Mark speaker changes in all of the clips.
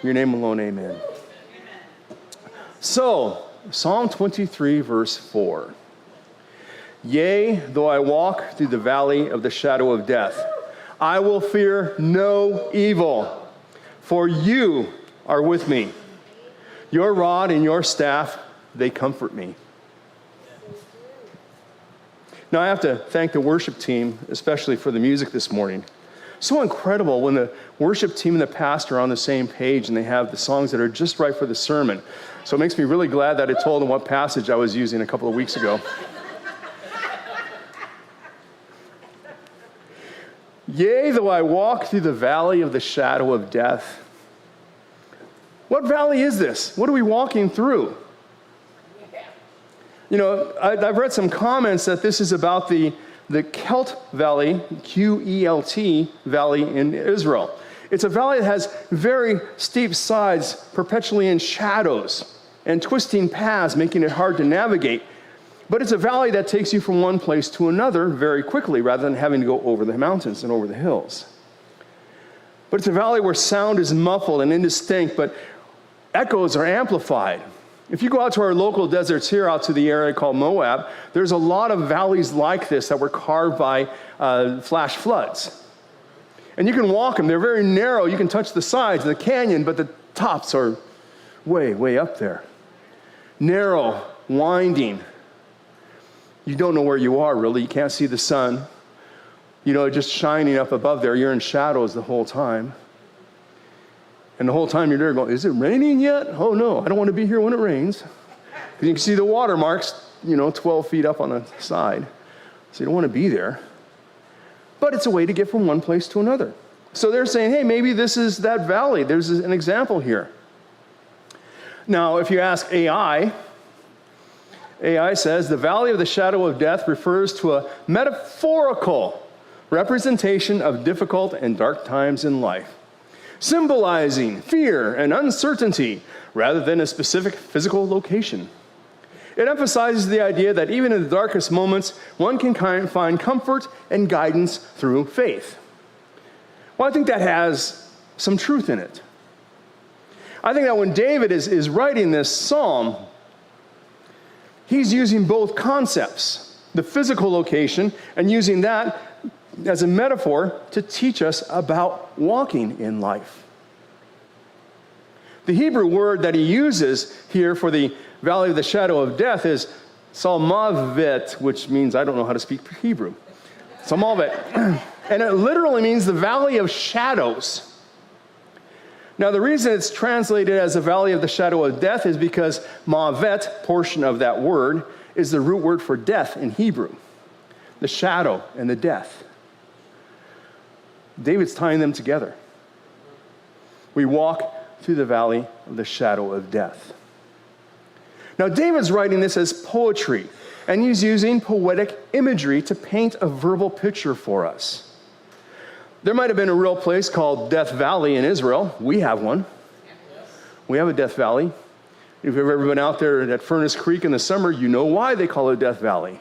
Speaker 1: your name alone, amen. So, Psalm 23, verse 4. Yea, though I walk through the valley of the shadow of death, I will fear no evil, for you are with me. Your rod and your staff, they comfort me. Now, I have to thank the worship team, especially for the music this morning. So incredible when the worship team and the pastor are on the same page and they have the songs that are just right for the sermon. So it makes me really glad that I told them what passage I was using a couple of weeks ago. Yea, though I walk through the valley of the shadow of death. What valley is this? What are we walking through? You know, I've read some comments that this is about the Kelt Valley, Q-E-L-T Valley in Israel. It's a valley that has very steep sides, perpetually in shadows, and twisting paths, making it hard to navigate. But it's a valley that takes you from one place to another very quickly, rather than having to go over the mountains and over the hills. But it's a valley where sound is muffled and indistinct, but echoes are amplified. If you go out to our local deserts here, out to the area called Moab, there's a lot of valleys like this that were carved by flash floods. And you can walk them. They're very narrow. You can touch the sides of the canyon, but the tops are way, way up there. Narrow, winding. You don't know where you are, really. You can't see the sun. You know, just shining up above there. You're in shadows the whole time. And the whole time you're there going, is it raining yet? Oh, no, I don't want to be here when it rains. Because you can see the water marks, 12 feet up on the side. So you don't want to be there. But it's a way to get from one place to another. So they're saying, hey, maybe this is that valley. There's an example here. Now, if you ask AI says the valley of the shadow of death refers to a metaphorical representation of difficult and dark times in life, symbolizing fear and uncertainty rather than a specific physical location. It emphasizes the idea that even in the darkest moments, one can find comfort and guidance through faith. Well, I think that has some truth in it. I think that when David is writing this psalm, he's using both concepts, the physical location, and using that as a metaphor to teach us about walking in life. The Hebrew word that he uses here for the valley of the shadow of death is salmavet, which means, I don't know how to speak Hebrew. Salmavet. And it literally means the valley of shadows. Now, the reason it's translated as a valley of the shadow of death is because mavet, portion of that word, is the root word for death in Hebrew. The shadow and the death. David's tying them together. We walk through the valley of the shadow of death. Now, David's writing this as poetry, and he's using poetic imagery to paint a verbal picture for us. There might have been a real place called Death Valley in Israel. We have one. We have a Death Valley. If you've ever been out there at Furnace Creek in the summer, you know why they call it Death Valley.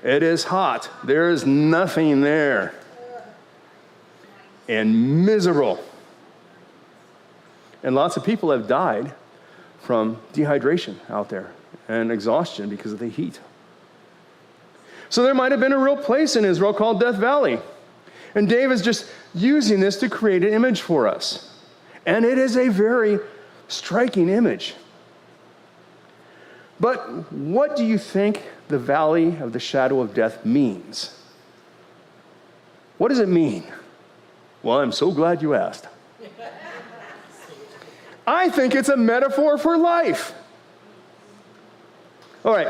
Speaker 1: It is hot. There is nothing there. And miserable. And lots of people have died from dehydration out there and exhaustion because of the heat. So there might have been a real place in Israel called Death Valley. And David's just using this to create an image for us. And it is a very striking image. But what do you think the valley of the shadow of death means? What does it mean? Well, I'm so glad you asked. I think it's a metaphor for life. All right.